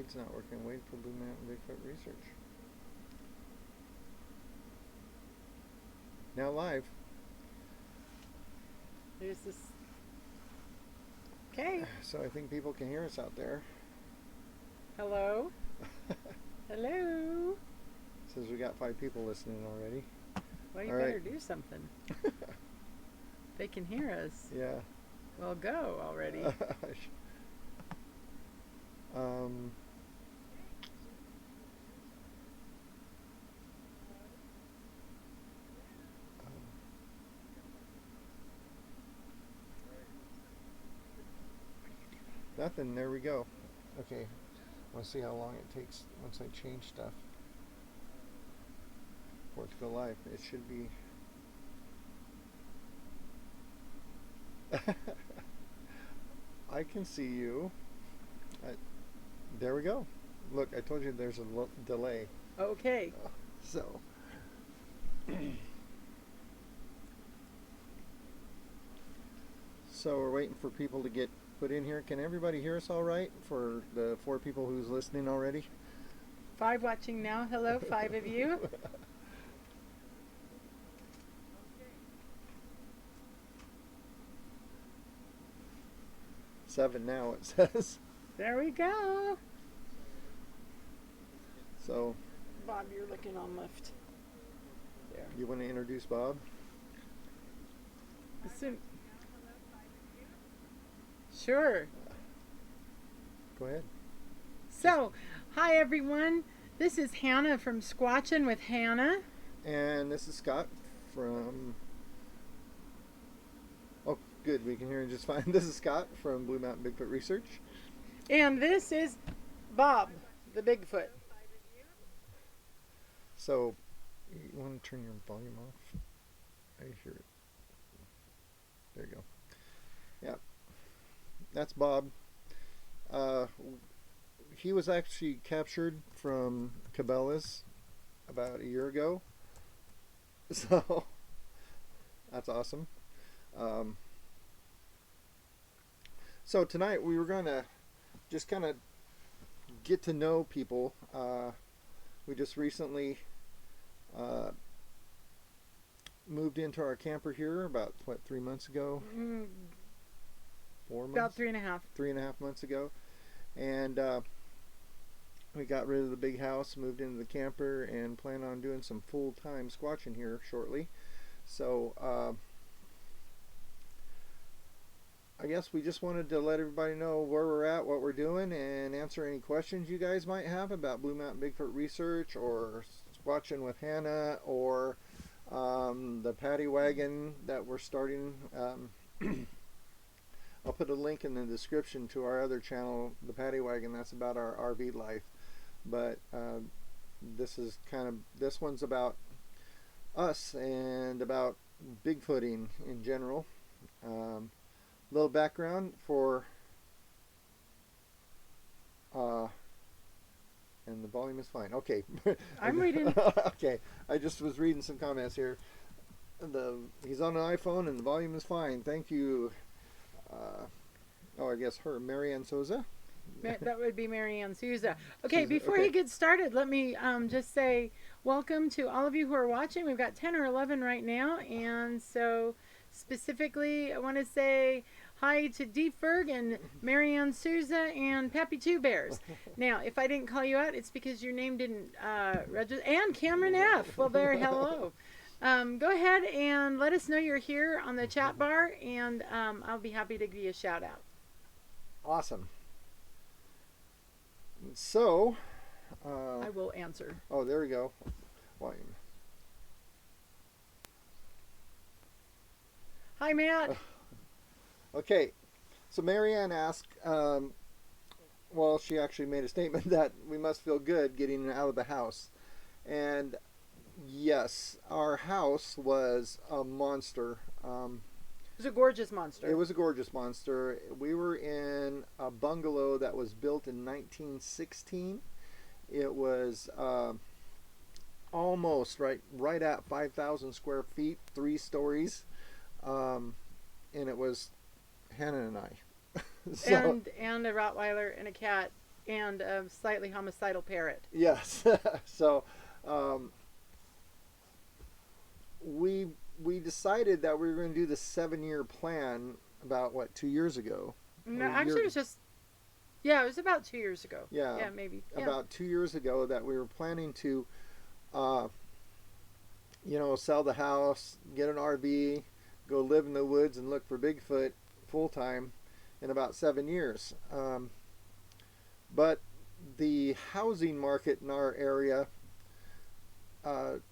feed's not working. Wait for Blue Mountain Bigfoot Research. Now live. There's this. Okay. So I think people can hear us out there. Hello. Hello. Says we got 5 people listening already. Well, you All better right. do something. They can hear us. Yeah. Well, go already. um. Nothing. There we go. Okay. I want to see how long it takes once I change stuff for it to go live. It should be. I can see you. There we go. Look, I told you there's a delay. Okay. So. So we're waiting for people to get put in here. Can everybody hear us all right for the 4 people who's listening already? 5 watching now. Hello, 5 of you. 7 now, it says. There we go. So, Bob, you're looking all muffed. There. you want to introduce Bob? Sure. Go ahead. So, hi everyone. This is Hannah from Squatchin' with Hannah. And this is Scott from... Oh, good. We can hear you just fine. This is Scott from Blue Mountain Bigfoot Research. And this is Bob, the Bigfoot. So, you want to turn your volume off? I hear it. There you go. Yeah. That's Bob. He was actually captured from Cabela's about a year ago. So, that's awesome. So tonight we were going to just kind of get to know people. We just recently moved into our camper here about, what, 3 months ago? 4 months? About 3.5. 3.5 months ago. And we got rid of the big house, moved into the camper, and plan on doing some full-time squatching here shortly. So I guess we just wanted to let everybody know where we're at, what we're doing, and answer any questions you guys might have about Blue Mountain Bigfoot Research or Squatching with Hannah or the Patty Wagon that we're starting. I'll put a link in the description to our other channel, the Patty Wagon. That's about our RV life. But this one's about us and about Bigfooting in general. Little background for and the volume is fine. Okay. I'm reading. Okay. I just was reading some comments here. He's on an iPhone and the volume is fine. Thank you. I guess her, Marianne Souza. That would be Marianne Souza. Okay, Souza, before okay. he gets started, let me just say welcome to all of you who are watching. We've got 10 or 11 right now, and so specifically I want to say hi to Dee Ferg and Marianne Souza and Pappy Two Bears. Now, if I didn't call you out, it's because your name didn't register. And Cameron F. Well, there, hello. Go ahead and let us know you're here on the chat bar, and I'll be happy to give you a shout out. Awesome. So, I will answer. oh, there we go. Volume. Hi, Matt. Okay, so Marianne asked, well, she actually made a statement that we must feel good getting out of the house. And yes, our house was a monster. It was a gorgeous monster. It was a gorgeous monster. We were in a bungalow that was built in 1916. It was almost right at 5,000 square feet, 3 stories. And it was Hannah and I. And a Rottweiler and a cat and a slightly homicidal parrot. Yes. So um, we we decided that we were going to do the 7-year plan about what 2 years ago. No, Or a year, actually, it was just yeah, it was about 2 years ago. yeah, Yeah, maybe. Yeah. about 2 years ago that we were planning to, uh, sell the house, get an RV, go live in the woods and look for Bigfoot full time in about 7 years. But the housing market in our area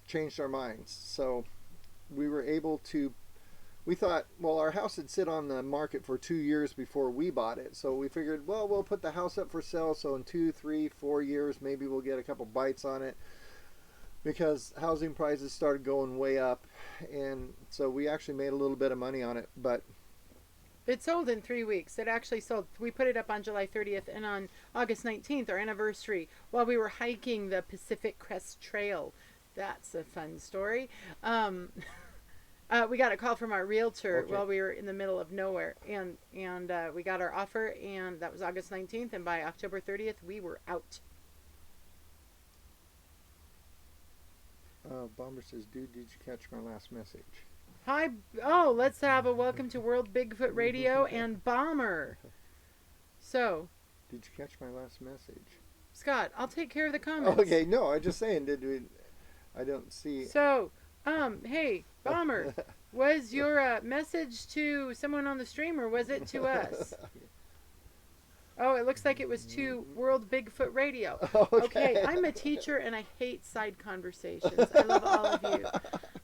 changed our minds. So we were able to. We thought, well, our house had sit on the market for 2 years before we bought it. So we figured, well, we'll put the house up for sale. So in 2, 3, 4 years, maybe we'll get a couple bites on it, because housing prices started going way up. And so we actually made a little bit of money on it. But It sold in 3 weeks. It actually sold. We put it up on July 30th, and on August 19th, our anniversary, while we were hiking the Pacific Crest Trail. That's a fun story. We got a call from our realtor Okay. while we were in the middle of nowhere, and we got our offer, and that was August 19th, and by October 30th, we were out. Bomber says, dude, did you catch my last message? Hi. Oh, let's have a welcome to World Bigfoot Radio and Bomber. So, Did you catch my last message? Scott, I'll take care of the comments. Okay, no, I'm just saying, did we? I don't see. So, hey, Bomber, was your message to someone on the stream, or was it to us? Oh, it looks like it was to World Bigfoot Radio. Okay, I'm a teacher and I hate side conversations. I love all of you.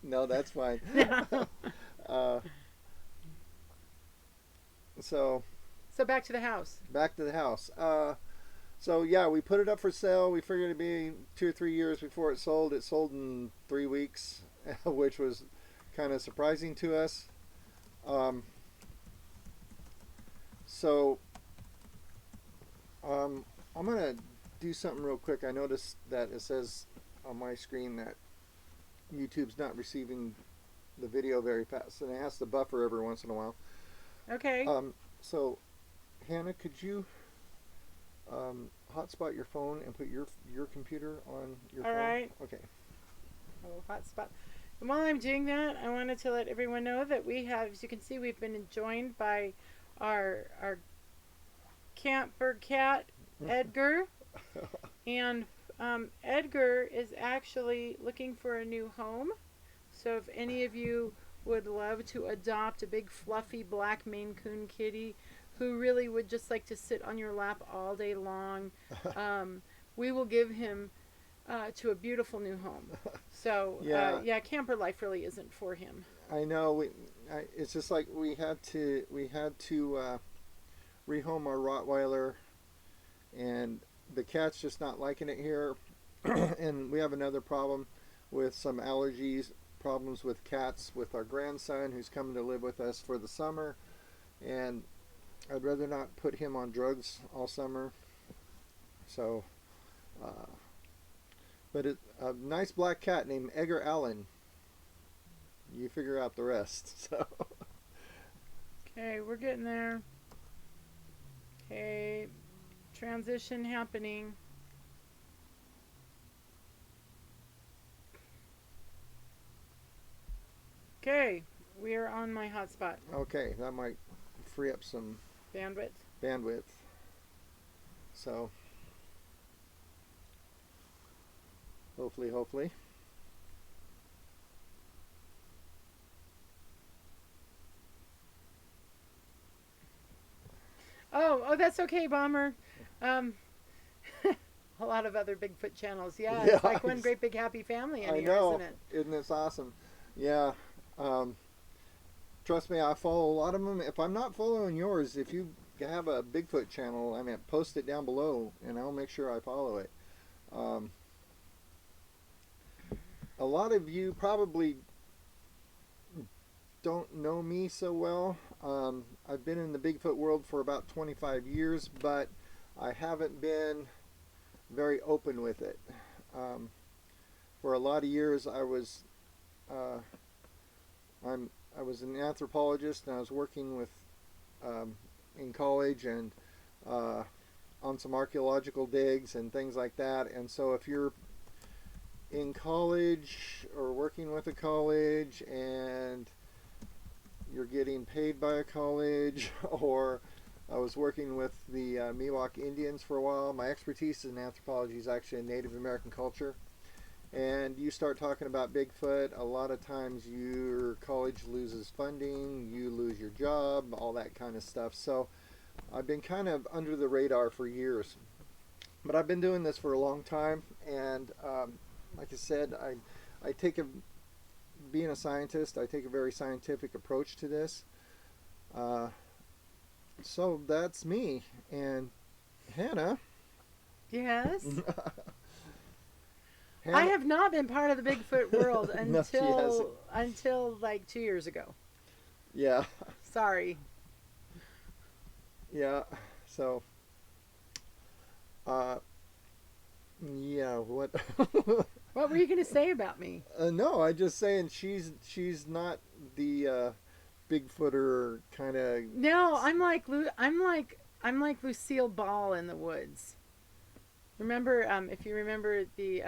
No, that's fine. So back to the house. back to the house. So yeah, we put it up for sale. We figured it'd be 2 or 3 years before it sold. It sold in 3 weeks, which was kind of surprising to us. So I'm gonna do something real quick. I noticed that it says on my screen that YouTube's not receiving the video very fast, and it has to buffer every once in a while. Okay. So Hannah, could you hotspot your phone and put your computer on your phone? All right. Okay. Oh, hotspot. And while I'm doing that, I wanted to let everyone know that we have, as you can see, we've been joined by our camper cat, Edgar. And Edgar is actually looking for a new home. So if any of you would love to adopt a big fluffy black Maine Coon kitty who really would just like to sit on your lap all day long, we will give him to a beautiful new home. So yeah, camper life really isn't for him. I know. It's just like we had to rehome our Rottweiler, and the cat's just not liking it here. And we have another problem with some allergies problems with cats with our grandson who's coming to live with us for the summer, and I'd rather not put him on drugs all summer. So but a nice black cat named Edgar Allen. You figure out the rest. So Okay, we're getting there. Okay, transition happening. Okay, we are on my hotspot. okay, that might free up some Bandwidth. So hopefully. Oh, that's okay, Bomber. A lot of other Bigfoot channels. Yeah, Yeah, it's like one great big happy family in I here, know. isn't it? Isn't this awesome? Yeah. Trust me, I follow a lot of them. If I'm not following yours, if you have a Bigfoot channel, I mean, post it down below, and I'll make sure I follow it. A lot of you probably don't know me so well. I've been in the Bigfoot world for about 25 years, but I haven't been very open with it. For a lot of years, I was an anthropologist, and I was working with in college, and on some archaeological digs and things like that. And so if you're in college or working with a college and you're getting paid by a college, or I was working with the Miwok Indians for a while. My expertise in anthropology is actually in Native American culture. And you start talking about Bigfoot, a lot of times your college loses funding, you lose your job, all that kind of stuff. So I've been kind of under the radar for years. But I've been doing this for a long time, and like I said, I take being a scientist, I take a very scientific approach to this. So that's me. And Hannah. Yes. Hannah, I have not been part of the Bigfoot world No, she hasn't. until like 2 years ago. Yeah. Sorry. Yeah. So. Yeah. What? What were you going to say about me? No, I just saying she's not the Bigfooter kind of. No, I'm like Lucille Ball in the woods. Remember, if you remember the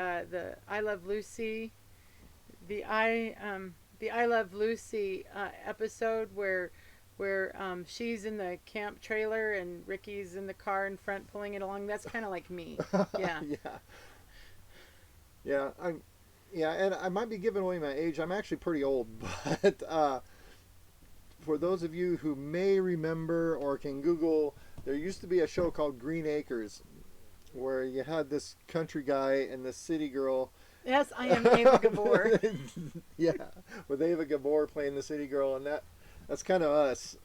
I Love Lucy, the I Love Lucy episode where she's in the camp trailer and Ricky's in the car in front pulling it along. That's kind of like me. Yeah. Yeah. Yeah, and I might be giving away my age. I'm actually pretty old, but for those of you who may remember or can Google, there used to be a show called Green Acres, where you had this country guy and this city girl. Yes, I am Ava Gabor. Yeah, with Ava Gabor playing the city girl, and that's kind of us.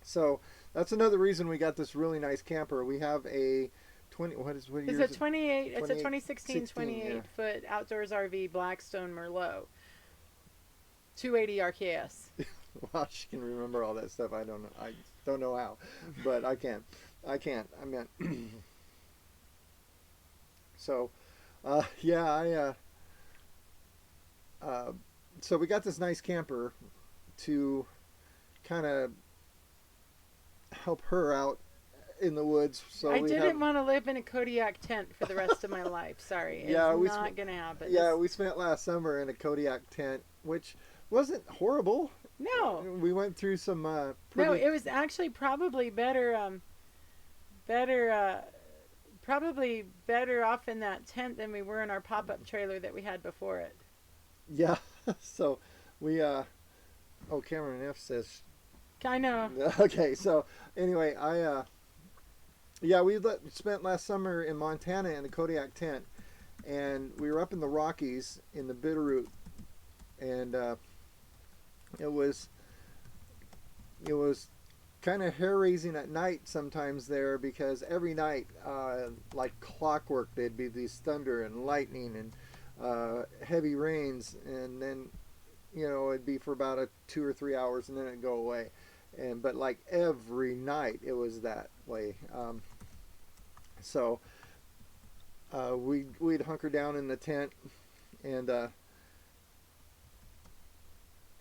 So that's another reason we got this really nice camper. We have a 20. What year is it? 28. It's a 2016 16, 28-foot outdoors RV Blackstone Merlot. 280 RKS. Wow, she can remember all that stuff. I don't know. I don't know how, but I can. I can't. I mean, so, yeah, so we got this nice camper to kind of help her out in the woods. So I didn't want to live in a Kodiak tent for the rest of my life. Sorry, it's not gonna happen. Yeah, we spent last summer in a Kodiak tent, which wasn't horrible. No, we went through some. No, it was actually probably probably better off in that tent than we were in our pop-up trailer that we had before it. Yeah, so we oh, Cameron F says I know. Okay, so anyway, yeah, we spent last summer in Montana in a Kodiak tent, and we were up in the Rockies in the Bitterroot, and it was kind of hair-raising at night sometimes there, because every night, like clockwork, there'd be these thunder and lightning and heavy rains, and then it'd be for about 2 or 3 hours, and then it'd go away. But like every night it was that way. So we'd hunker down in the tent and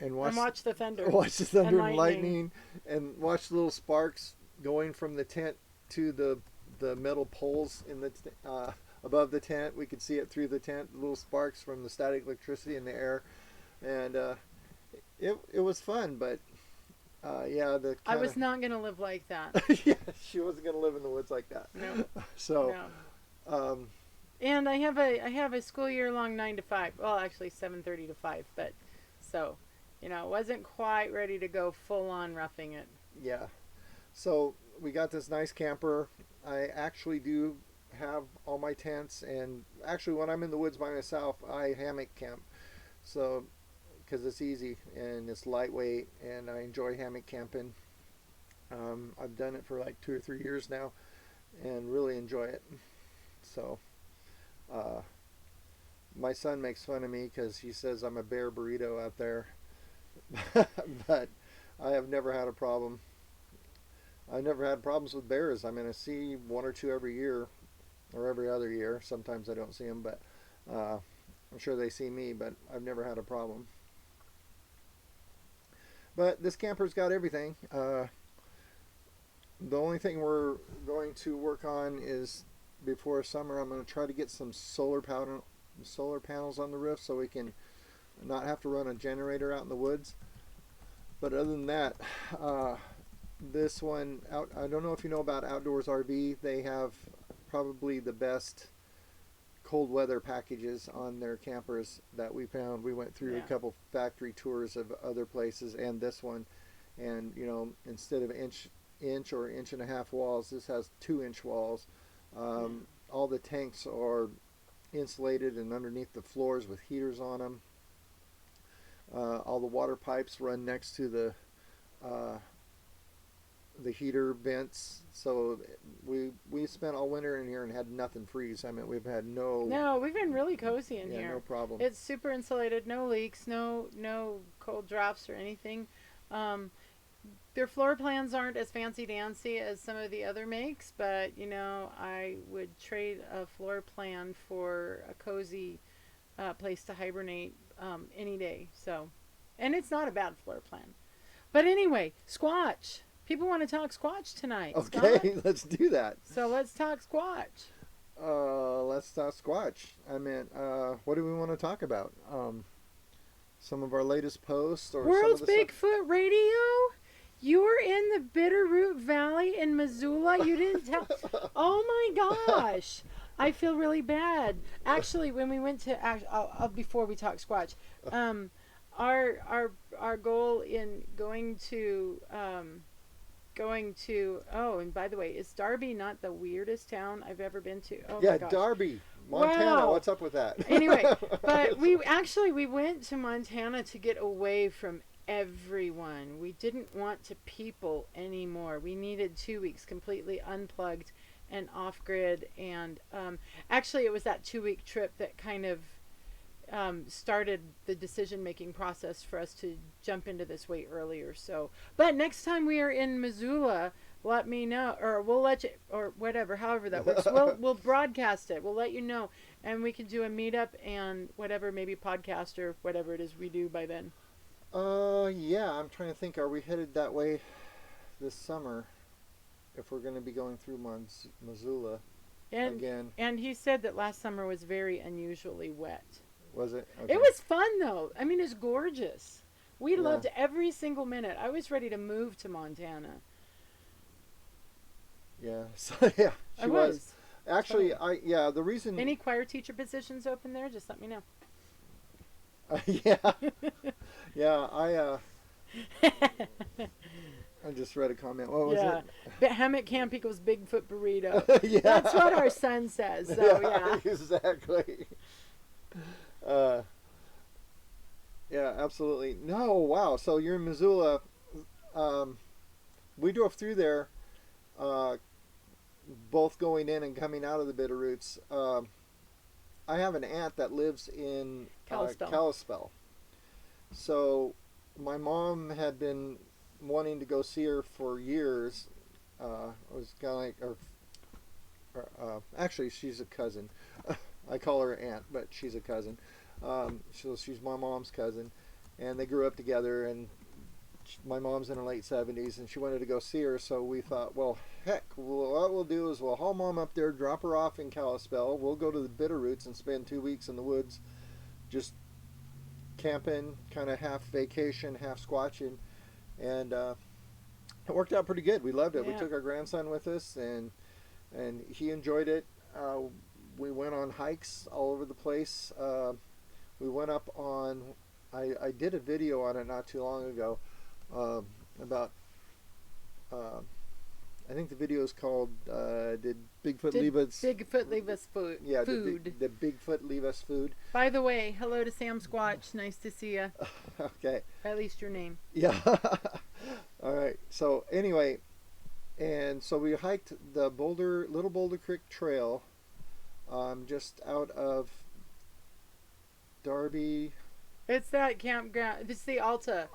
watch the thunder. Watch the thunder and lightning, and watch little sparks going from the tent to the metal poles in the above the tent. We could see it through the tent, little sparks from the static electricity in the air, and it was fun. But yeah, I was not gonna live like that. Yeah, she wasn't gonna live in the woods like that. No. So. No. And I have a school year long 9 to 5. Well, actually 7:30 to 5. But so, wasn't quite ready to go full on roughing it. Yeah. So we got this nice camper. I actually do have all my tents, and actually when I'm in the woods by myself, I hammock camp. So, because it's easy and it's lightweight, and I enjoy hammock camping. I've done it for like 2 or 3 years now, and really enjoy it. So, my son makes fun of me because he says I'm a bear burrito out there, but I have never had a problem. I've never had problems with bears. I mean, I see 1 or 2 every year, or every other year. Sometimes I don't see them, but I'm sure they see me, but I've never had a problem. But this camper's got everything. The only thing we're going to work on is before summer. I'm going to try to get some solar panels on the roof so we can not have to run a generator out in the woods. But other than that, this one out. I don't know if you know about Outdoors RV. They have probably the best cold weather packages on their campers that we found. We went through a couple factory tours of other places and this one, and you know, instead of inch or inch and a half walls, this has 2-inch walls. All the tanks are insulated and underneath the floors with heaters on them. All the water pipes run next to the heater vents, so we spent all winter in here and had nothing freeze. I mean, we've had we've been really cozy in here. No problem. It's super insulated, no leaks, no cold drops or anything. Their floor plans aren't as fancy dancy as some of the other makes, but you know, I would trade a floor plan for a cozy place to hibernate any day. So, and it's not a bad floor plan. But anyway, Squatch. People want to talk Squatch tonight. Okay, Scott. let's do that. So let's talk Squatch. Let's talk Squatch. I mean, what do we want to talk about? Some of our latest posts or World's some of the Bigfoot Radio? You were in the Bitterroot Valley in Missoula. You didn't tell. Oh my gosh. I feel really bad. Actually, when we went to, before we talk Squatch, our goal in going to, oh, and by the way, is Darby not the weirdest town I've ever been to? Oh yeah, my gosh. Darby, Montana. Wow. What's up with that? Anyway, but we went to Montana to get away from everyone. We didn't want to people anymore. We needed 2 weeks completely unplugged and off grid. And actually, it was that 2-week trip that kind of started the decision-making process for us to jump into this way earlier. So, but next time we are in Missoula, let me know, or we'll let you, or whatever, however that works. We'll broadcast it. We'll let you know, and we can do a meetup and whatever, maybe podcast or whatever it is we do by then. Yeah, I'm trying to think. Are we headed that way this summer? If we're going to be going through Missoula again. And he said that last summer was very unusually wet. Was it? Okay. It was fun though. I mean, it's gorgeous. We loved every single minute. I was ready to move to Montana. Yeah. So yeah, she was. Actually, the reason. Any choir teacher positions open there? Just let me know. Yeah. Yeah, I just read a comment. What was it? Hammock Camp equals Bigfoot burrito. Yeah. That's what our son says. So yeah. Exactly. Yeah, absolutely. No, wow. So you're in Missoula. We drove through there, both going in and coming out of the Bitterroots. I have an aunt that lives in Kalispell. So my mom had been wanting to go see her for years. It was kind of like, actually, she's a cousin. I call her aunt, but she's a cousin. So she's my mom's cousin, and they grew up together. And my mom's in her late 70s, and she wanted to go see her. So we thought, well, heck, what we'll do is we'll haul Mom up there, drop her off in Kalispell. We'll go to the Bitterroots and spend 2 weeks in the woods, just camping, kind of half vacation, half squatching, and it worked out pretty good. We loved it. Yeah. We took our grandson with us, and he enjoyed it. We went on hikes all over the place. We went up on, I did a video on it not too long ago, about, I think the video is called, Did Bigfoot Leave Us... Bigfoot Leave Us Food. Yeah, Did Bigfoot Leave Us Food? By the way, hello to Sam Squatch. Nice to see you. Okay. At least your name. Yeah. All right. So anyway, and so we hiked the Little Boulder Creek Trail, just out of Darby. It's that campground. It's the Alta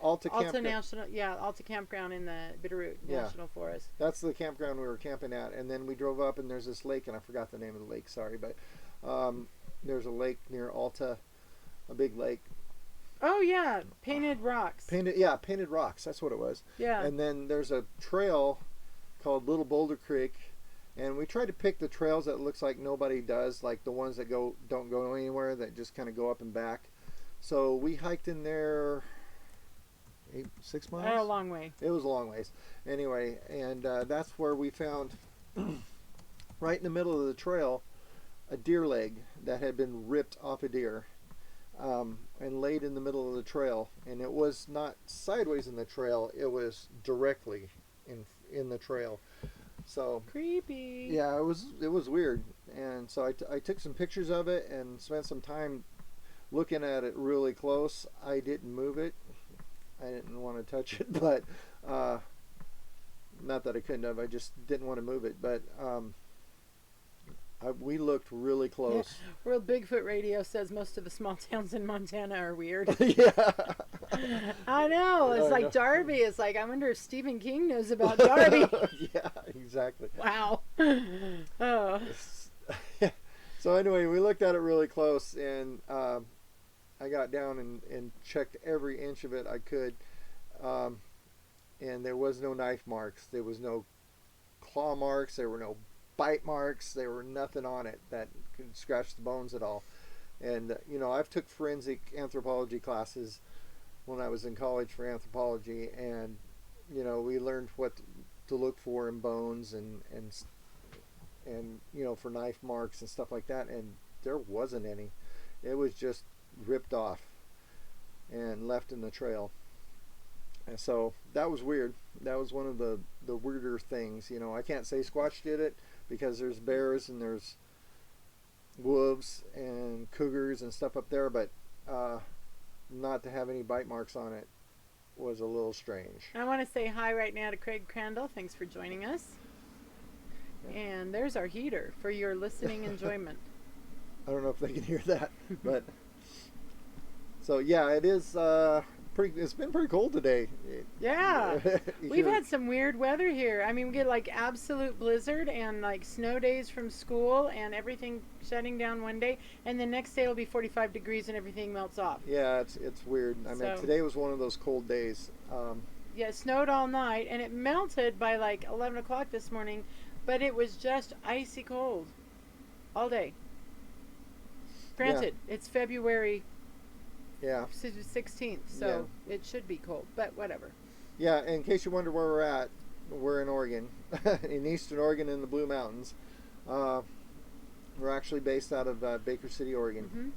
National. Yeah, Alta campground in the Bitterroot National Forest. That's the campground we were camping at, and then we drove up, and there's this lake, and I forgot the name of the lake. Sorry, but there's a lake near Alta, a big lake. Oh yeah, Painted Rocks. Painted Rocks. That's what it was. Yeah. And then there's a trail called Little Boulder Creek, and we tried to pick the trails that looks like nobody does, like the ones that don't go anywhere, that just kind of go up and back. So we hiked in there 6 miles. A long way. It was a long ways. Anyway, and that's where we found, right in the middle of the trail, a deer leg that had been ripped off a deer, and laid in the middle of the trail. And it was not sideways in the trail; it was directly in the trail. So creepy. Yeah, it was weird. And so I took some pictures of it and spent some time looking at it really close. I didn't move it. I didn't want to touch it, but not that I couldn't have. I just didn't want to move it. But we looked really close. Yeah. World Bigfoot Radio says most of the small towns in Montana are weird. Yeah. I know. It's like Darby. It's like, I wonder if Stephen King knows about Darby. Yeah, exactly. Wow. Oh. So anyway, we looked at it really close, and I got down and checked every inch of it I could, and there was no knife marks. There was no claw marks. There were no bite marks. There were nothing on it that could scratch the bones at all. And I've took forensic anthropology classes when I was in college for anthropology, and we learned what to look for in bones and for knife marks and stuff like that, and there wasn't any. It was just ripped off and left in the trail. And so that was weird. That was one of the weirder things. I can't say Squatch did it, because there's bears and there's wolves and cougars and stuff up there, but not to have any bite marks on it was a little strange. I want to say hi right now to Craig Crandall. Thanks for joining us. Yeah. And there's our heater for your listening enjoyment. I don't know if they can hear that, but so yeah, it is it's been pretty cold today. Yeah. We've had some weird weather here. I mean, we get like absolute blizzard and like snow days from school and everything shutting down one day, and the next day it'll be 45 degrees and everything melts off. Yeah, it's weird. I mean, today was one of those cold days. Yeah, it snowed all night, and it melted by like 11 o'clock this morning, but it was just icy cold all day. Granted, it's February 16th, so it should be cold, but whatever. Yeah, in case you wonder where we're at, we're in Oregon, in eastern Oregon in the Blue Mountains. We're actually based out of Baker City, Oregon. Mm-hmm.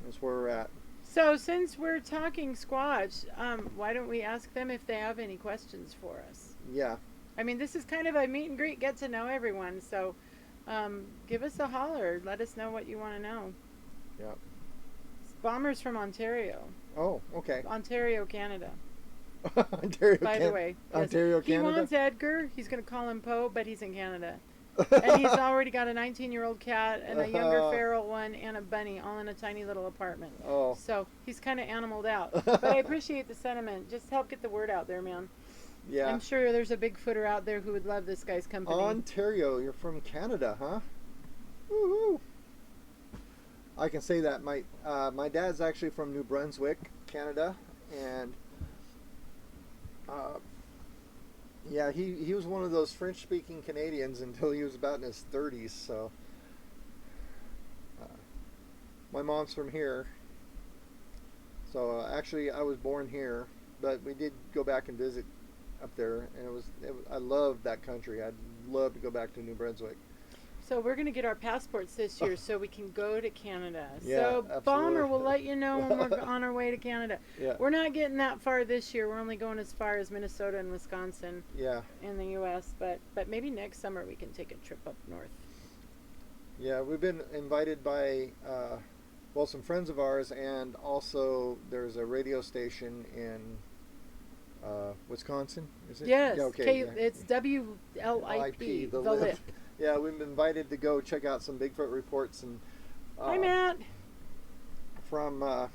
That's where we're at. So since we're talking Squatch, why don't we ask them if they have any questions for us? Yeah. I mean, this is kind of a meet and greet, get to know everyone, so give us a holler. Let us know what you want to know. Yeah. Bomber's from Ontario. Oh, okay. Ontario, Canada. Ontario, by the way. Ontario, Canada. He wants Edgar. He's going to call him Poe, but he's in Canada. And he's already got a 19-year-old cat and a younger feral one and a bunny, all in a tiny little apartment. Oh. So he's kind of animaled out. But I appreciate the sentiment. Just help get the word out there, man. Yeah. I'm sure there's a Bigfooter out there who would love this guy's company. Ontario, you're from Canada, huh? Woohoo! I can say that. My dad's actually from New Brunswick, Canada, and yeah, he was one of those French-speaking Canadians until he was about in his 30s. So my mom's from here. So actually, I was born here, but we did go back and visit up there, and I love that country. I'd love to go back to New Brunswick. So we're going to get our passports this year so we can go to Canada. Yeah, so absolutely. Bomber will let you know when we're on our way to Canada. Yeah. We're not getting that far this year. We're only going as far as Minnesota and Wisconsin. Yeah. In the U.S. But maybe next summer we can take a trip up north. Yeah, we've been invited by some friends of ours, and also there's a radio station in Wisconsin. Is it? Yes. Yeah, okay. It's WLIP. The Lip. Yeah, we've been invited to go check out some Bigfoot reports. And hi, Matt. From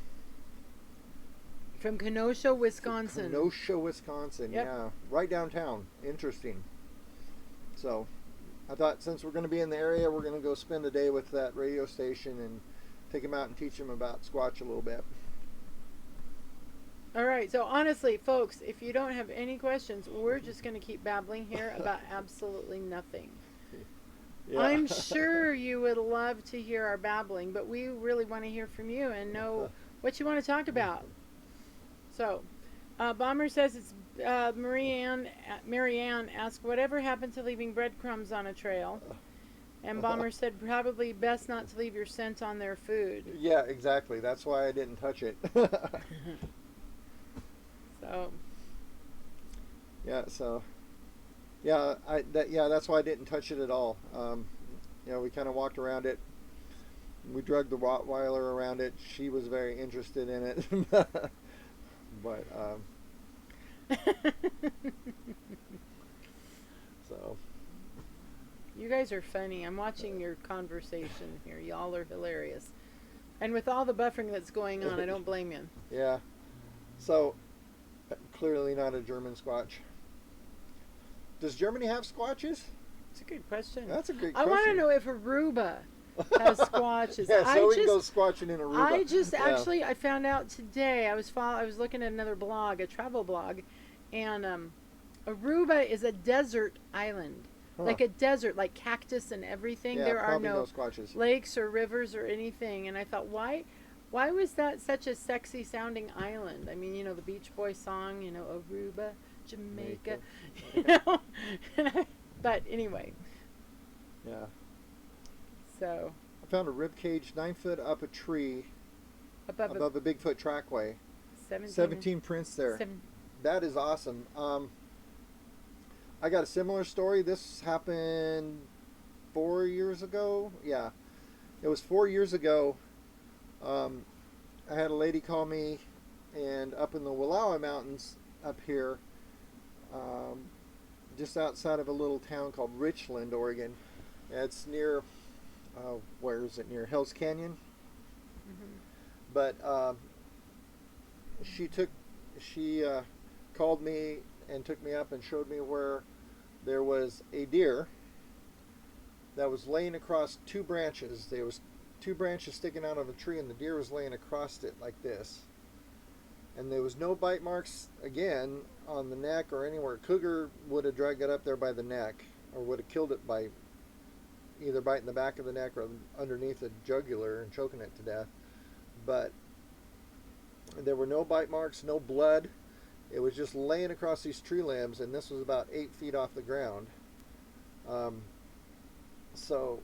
Kenosha, Wisconsin. Kenosha, Wisconsin. Yep. Yeah, right downtown. Interesting. So, I thought since we're going to be in the area, we're going to go spend a day with that radio station and take them out and teach them about Squatch a little bit. All right. So honestly, folks, if you don't have any questions, we're just going to keep babbling here about absolutely nothing. Yeah. I'm sure you would love to hear our babbling, but we really want to hear from you and know what you want to talk about. So, Bomber says it's Marianne asked, whatever happened to leaving breadcrumbs on a trail? And Bomber said, probably best not to leave your scent on their food. Yeah, exactly. That's why I didn't touch it. So, Yeah, so yeah, that's why I didn't touch it at all. We kind of walked around it. We dragged the Rottweiler around it. She was very interested in it, but so you guys are funny. I'm watching your conversation here. Y'all are hilarious. And with all the buffering that's going on, I don't blame you. yeah, so clearly not a German Squatch. Does Germany have Squatches? It's a good question. That's a good I question. want to know if Aruba has Squatches. Yeah, so we can go squatching in Aruba. I just actually I found out today. I was looking at another blog, a travel blog, and Aruba is a desert island, like a desert, like cactus and everything. Yeah, there are no Squatches. lakes or rivers or anything. And I thought, why was that such a sexy sounding island? I mean, the Beach Boys song, Aruba, Jamaica, But anyway. Yeah. So. I found a rib cage 9 foot up a tree above a Bigfoot trackway. 17 prints there. That is awesome. I got a similar story. This happened 4 years ago. Yeah. It was 4 years ago. I had a lady call me, and up in the Wallowa Mountains up here, just outside of a little town called Richland, Oregon. It's near, where is it? Near Hell's Canyon. Mm-hmm. But she called me and took me up and showed me where there was a deer that was laying across two branches. There was two branches sticking out of a tree, and the deer was laying across it like this. And there was no bite marks, again, on the neck or anywhere. Cougar would have dragged it up there by the neck, or would have killed it by either biting the back of the neck or underneath the jugular and choking it to death. But there were no bite marks, no blood. It was just laying across these tree limbs, and this was about 8 feet off the ground. So,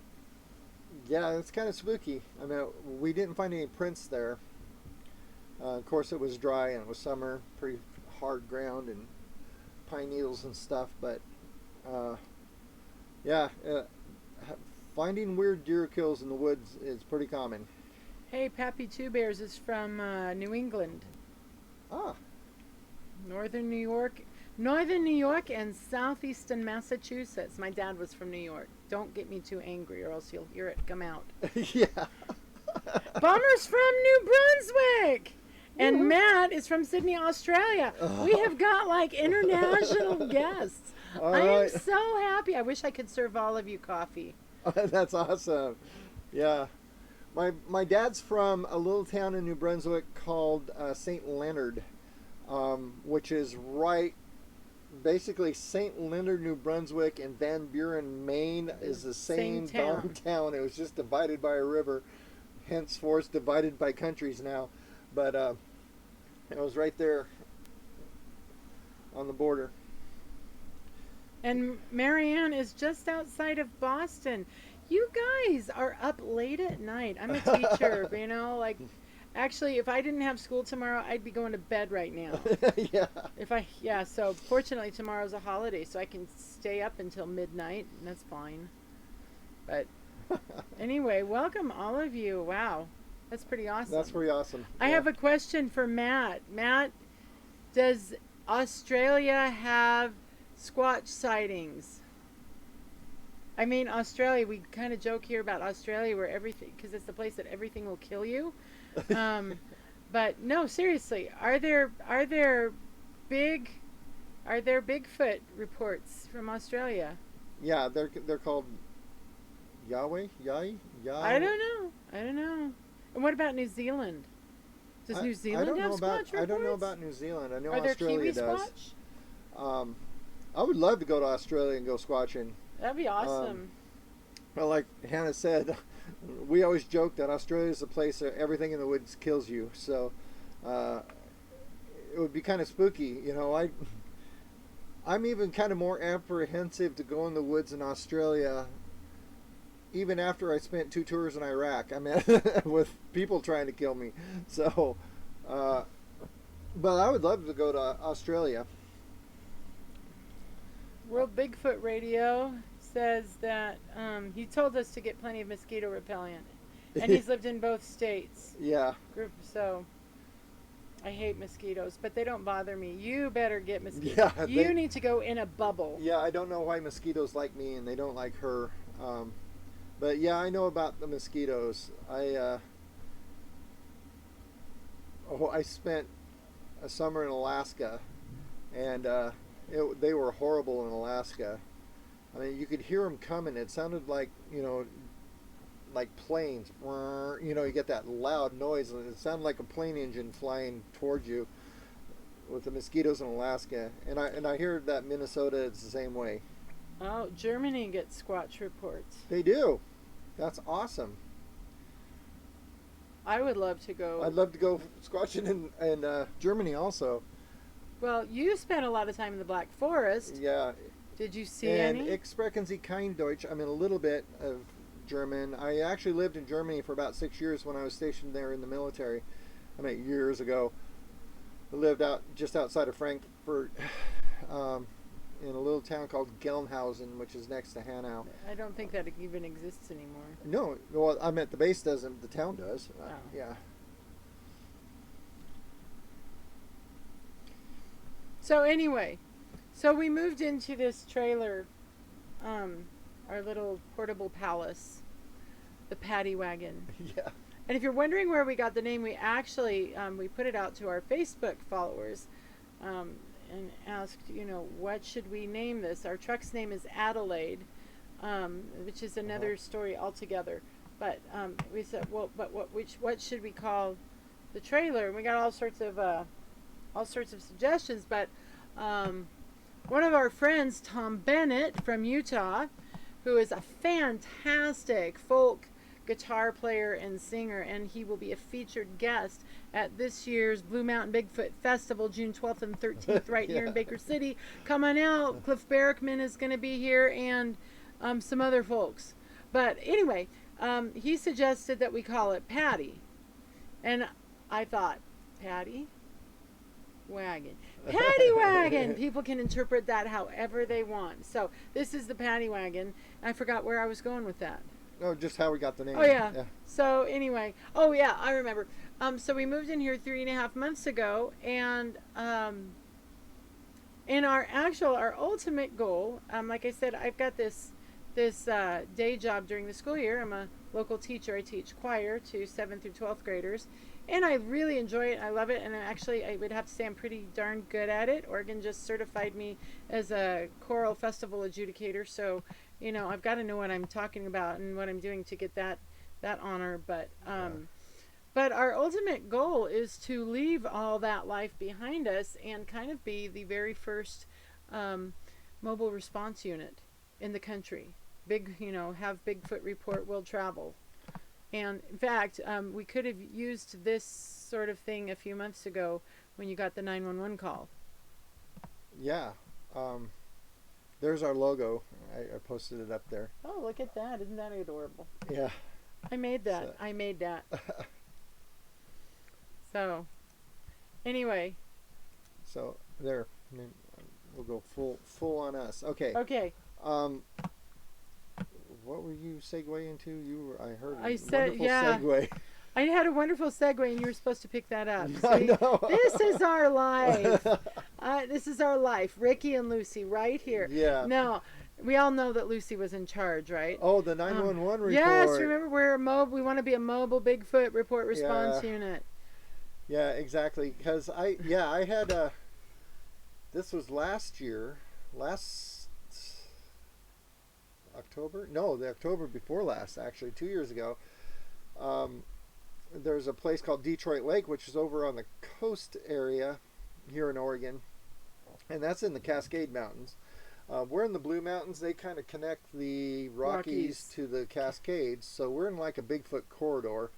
yeah, it's kind of spooky. I mean, we didn't find any prints there. Of course, it was dry and it was summer, pretty hard ground and pine needles and stuff. But yeah, finding weird deer kills in the woods is pretty common. Hey, Pappy Two Bears is from New England. Ah. Northern New York and southeastern Massachusetts. My dad was from New York. Don't get me too angry or else you'll hear it come out. Yeah. Bomber's from New Brunswick. And Matt is from Sydney, Australia. We have got like international guests. I am so happy. I wish I could serve all of you coffee. That's awesome. Yeah. My dad's from a little town in New Brunswick called St. Leonard, which is right, basically St. Leonard, New Brunswick, and Van Buren, Maine is the same darn town. It was just divided by a river, henceforth divided by countries now. But it was right there on the border. And Marianne is just outside of Boston. You guys are up late at night. I'm a teacher, like, actually, if I didn't have school tomorrow, I'd be going to bed right now. Yeah. So fortunately tomorrow's a holiday, so I can stay up until midnight, and that's fine. But anyway, welcome all of you. Wow. That's pretty awesome. That's pretty awesome. I have a question for Matt. Matt, does Australia have Squatch sightings? I mean, Australia, we kind of joke here about Australia where everything, because it's the place that everything will kill you. But no, seriously, are there Bigfoot reports from Australia? Yeah, they're called Yahweh. I don't know. And what about New Zealand? Does New I Zealand don't have know about Squatch reports? I don't know about New Zealand. I know Are there Australia Kiwi does. Squatch? I would love to go to Australia and go squatching. That'd be awesome. Well, like Hannah said, we always joke that Australia is a place where everything in the woods kills you. So it would be kind of spooky, you know. I'm even kind of more apprehensive to go in the woods in Australia, even after I spent 2 tours in Iraq. I mean, with people trying to kill me. So, but I would love to go to Australia. World Bigfoot Radio says that he told us to get plenty of mosquito repellent, and he's lived in both states. Yeah. So I hate mosquitoes, but they don't bother me. You better get mosquitoes. Yeah, you need to go in a bubble. Yeah, I don't know why mosquitoes like me and they don't like her. But yeah, I know about the mosquitoes. I spent a summer in Alaska, and they were horrible in Alaska. I mean, you could hear them coming. It sounded like, you know, like planes. You know, you get that loud noise, and it sounded like a plane engine flying towards you with the mosquitoes in Alaska. And I hear that Minnesota is the same way. Oh, Germany gets Squatch reports. They do. That's awesome. I would love to go. I'd love to go squatching in Germany also. Well, you spent a lot of time in the Black Forest. Yeah. Did you see and any? Ich sprechen Sie kein Deutsch. I mean, a little bit of German. I actually lived in Germany for about 6 years when I was stationed there in the military. I mean, years ago. I lived out just outside of Frankfurt, in a little town called Gelnhausen, which is next to Hanau. I don't think that even exists anymore. No, well, I meant the base doesn't. The town does. Oh. Yeah. So anyway, so we moved into this trailer, our little portable palace, the Patty Wagon. Yeah. And if you're wondering where we got the name, we actually we put it out to our Facebook followers and asked, you know, what should we name this? Our truck's name is Adelaide, which is another story altogether. But we said, well, but what should we call the trailer? And we got all sorts of suggestions. But one of our friends, Tom Bennett from Utah, who is a fantastic folk guitar player and singer, and he will be a featured guest at this year's Blue Mountain Bigfoot Festival, June 12th and 13th, right here in Baker City. Come on out. Cliff Barrickman is going to be here, and some other folks. But anyway, he suggested that we call it Patty, and I thought, Patty Wagon. Patty Wagon! People can interpret that however they want. So this is the Patty Wagon. I forgot where I was going with that. Oh, just how we got the name. Oh, yeah. So, anyway. Oh, yeah, I remember. So, we moved in here 3.5 months ago, and in our ultimate goal, like I said, I've got this day job during the school year. I'm a local teacher. I teach choir to 7th through 12th graders, and I really enjoy it. I love it, and actually, I would have to say I'm pretty darn good at it. Oregon just certified me as a choral festival adjudicator, so you know, I've got to know what I'm talking about and what I'm doing to get that honor. But but our ultimate goal is to leave all that life behind us and kind of be the very first mobile response unit in the country. Have Bigfoot report world travel. And in fact, we could have used this sort of thing a few months ago when you got the 911 call. Yeah. There's our logo. I posted it up there. Oh, look at that. Isn't that adorable? Yeah. I made that. So, anyway. So, there. We'll go full on us. Okay. Okay. What were you segueing to? I heard I said, wonderful yeah. segue. I had a wonderful segue, and you were supposed to pick that up. I know. This is our life. This is our life. Ricky and Lucy right here. Yeah. Now, we all know that Lucy was in charge, right? Oh, the 911 report. Yes, remember we want to be a mobile Bigfoot report response unit. Yeah, exactly. Because I had this was last October? No, the October before last, actually, 2 years ago. there's a place called Detroit Lake, which is over on the coast area here in Oregon, and that's in the Cascade Mountains. We're in the Blue Mountains. They kind of connect the Rockies to the Cascades, so we're in like a Bigfoot corridor.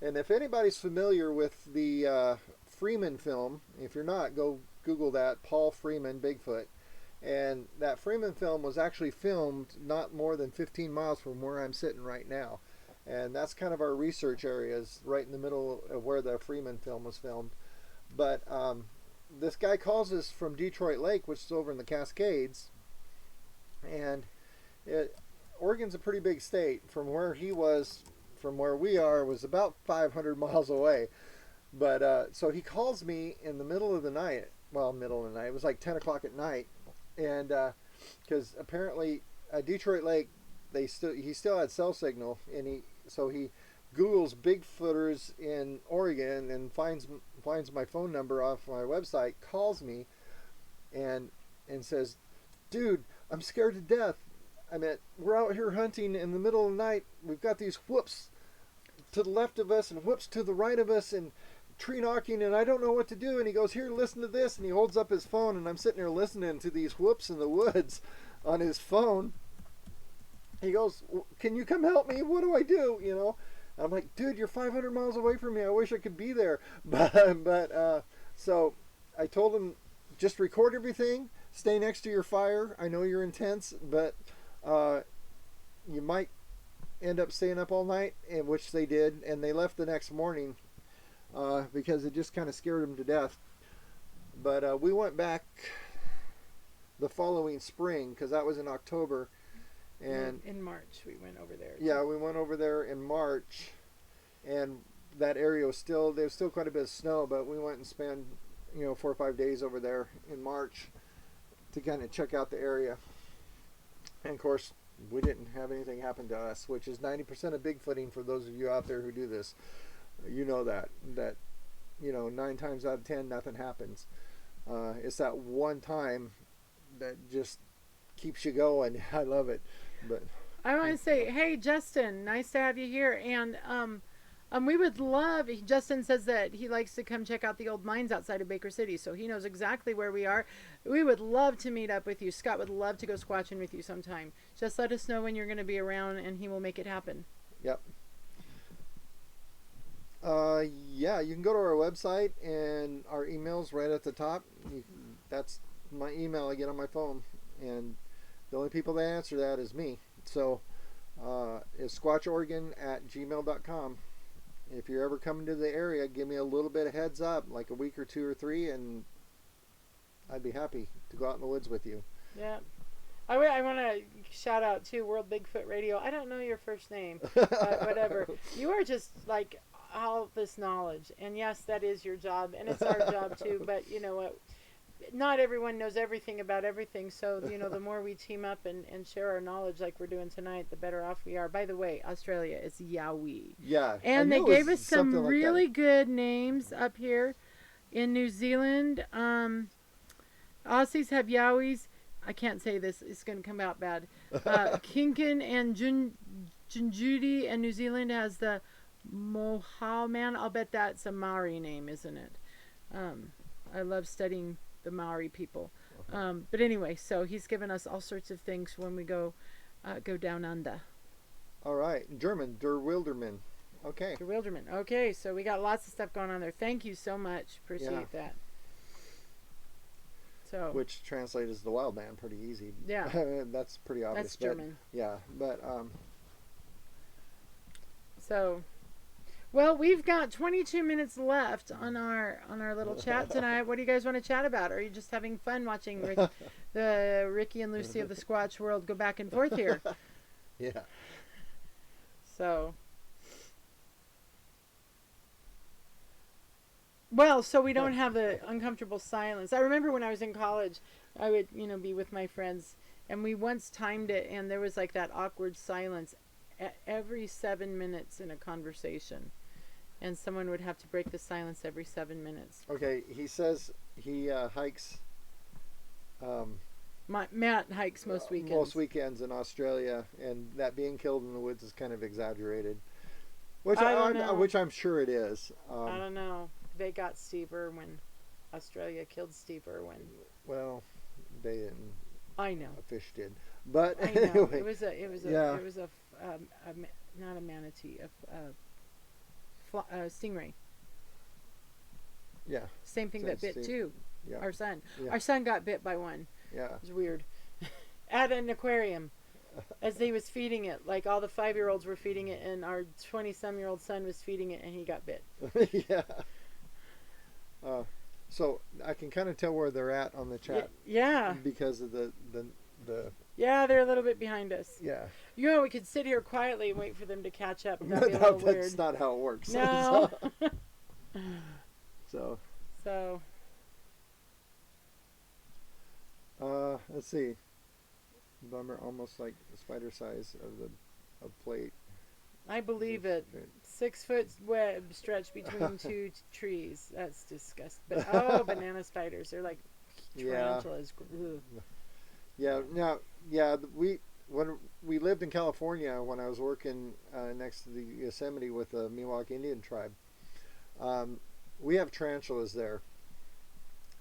And if anybody's familiar with the Freeman film, if you're not, go Google that, Paul Freeman, Bigfoot. And that Freeman film was actually filmed not more than 15 miles from where I'm sitting right now. And that's kind of our research areas, right in the middle of where the Freeman film was filmed. But this guy calls us from Detroit Lake, which is over in the Cascades. And Oregon's a pretty big state. From where he was, from where we are, was about 500 miles away. But so he calls me in the middle of the night. Well, middle of the night. It was like 10 o'clock at night. And because apparently at Detroit Lake, he still had cell signal, and he Googles Bigfooters in Oregon and finds my phone number off my website, calls me, and says, "Dude, I'm scared to death. I mean, we're out here hunting in the middle of the night. We've got these whoops to the left of us and whoops to the right of us, and tree knocking, and I don't know what to do." And he goes, "Here, listen to this." And he holds up his phone, and I'm sitting there listening to these whoops in the woods on his phone. He goes, "Can you come help me? What do I do?" You know, I'm like, "Dude, you're 500 miles away from me. I wish I could be there." But so I told him, just record everything. Stay next to your fire. I know you're intense, but you might end up staying up all night, and which they did, and they left the next morning because it just kind of scared them to death. But we went back the following spring, because that was in October. And in March we went over there. Yeah, we went over there in March, and that area was still, there was still quite a bit of snow, but we went and spent 4 or 5 days over there in March to kind of check out the area. And of course, we didn't have anything happen to us, which is 90% of Bigfooting. For those of you out there who do this, you know that 9 times out of 10 nothing happens. It's that one time that just keeps you going. I love it. But I want to say, hey Justin, nice to have you here. And we would love, Justin says that he likes to come check out the old mines outside of Baker City, so he knows exactly where we are. We would love to meet up with you. Scott would love to go squatching with you sometime. Just let us know when you're going to be around, and he will make it happen. Yep. Yeah, you can go to our website, and our email's right at the top. That's my email I get on my phone, and the only people that answer that is me. So it's squatchoregon@gmail.com. If you're ever coming to the area, give me a little bit of heads up, like a week or 2 or 3, and I'd be happy to go out in the woods with you. Yeah. I want to shout out to World Bigfoot Radio. I don't know your first name, but whatever. You are just like all this knowledge. And yes, that is your job, and it's our job too. But you know what? Not everyone knows everything about everything. So, the more we team up and share our knowledge like we're doing tonight, the better off we are. By the way, Australia is Yowie. Yeah. And they gave us some really good names up here. In New Zealand, Aussies have Yowies. I can't say this. It's going to come out bad. Kinkin and Junjudi, and New Zealand has the Mohawman. I'll bet that's a Maori name, isn't it? I love studying the Maori people. But anyway, so he's given us all sorts of things when we go down under. All right. German, Der Wildermann. Okay. Der Wildermann. Okay, so we got lots of stuff going on there. Thank you so much. Appreciate that. So, which translates as the wild man, pretty easy. Yeah. That's pretty obvious. That's German. Yeah, but so, well, we've got 22 minutes left on our little chat tonight. What do you guys want to chat about? Or are you just having fun watching the Ricky and Lucy of the Squatch world go back and forth here? Yeah. So, well, so we don't have the uncomfortable silence. I remember when I was in college, I would, be with my friends, and we once timed it, and there was like that awkward silence every 7 minutes in a conversation, and someone would have to break the silence every 7 minutes. Okay, he says he hikes. Matt hikes most weekends. Most weekends in Australia, and that being killed in the woods is kind of exaggerated. I don't know. Which I'm sure it is. I don't know. They got steeper when Australia killed Steve Irwin. Well, they didn't. I know. A fish did, but I know. anyway, It was a. yeah. It was a. Not a manatee. A stingray. Yeah. Same thing that bit too. Yeah. Our son. Yeah. Our son got bit by one. Yeah. It was weird. At an aquarium, as they was feeding it, like all the 5-year-olds were feeding it, and our 20-some-year-old son was feeding it, and he got bit. Yeah. So I can kind of tell where they're at on the chat. Yeah. Because of the. Yeah, they're a little bit behind us. Yeah. You know, we could sit here quietly and wait for them to catch up. That'd be a little weird. That's not how it works. No. So. Let's see. Bummer, almost like the spider size of the plate. I believe it. 6 foot web stretched between two trees. That's disgusting. But banana spiders. They're like tarantulas. Yeah. Now, when we lived in California, when I was working next to the Yosemite with the Miwok Indian tribe, we have tarantulas there.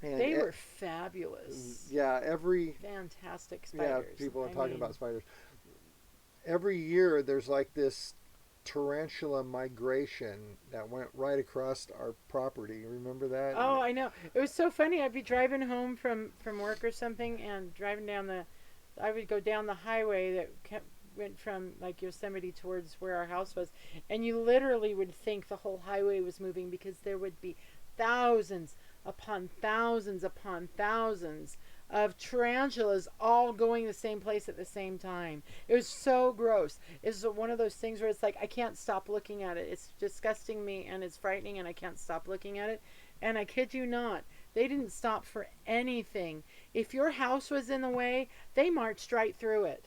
And they were fabulous. Yeah, fantastic spiders. Yeah, people are talking about spiders. Every year, there's like this tarantula migration that went right across our property. Remember that? Oh, I know. It was so funny. I'd be driving home from work or something, and driving down I would go down the highway that went from like Yosemite towards where our house was, and you literally would think the whole highway was moving because there would be thousands upon thousands upon thousands of tarantulas all going the same place at the same time. It was so gross. It's one of those things where it's like I can't stop looking at it. It's disgusting me and it's frightening and I can't stop looking at it. And I kid you not, they didn't stop for anything. If your house was in the way, they marched right through it.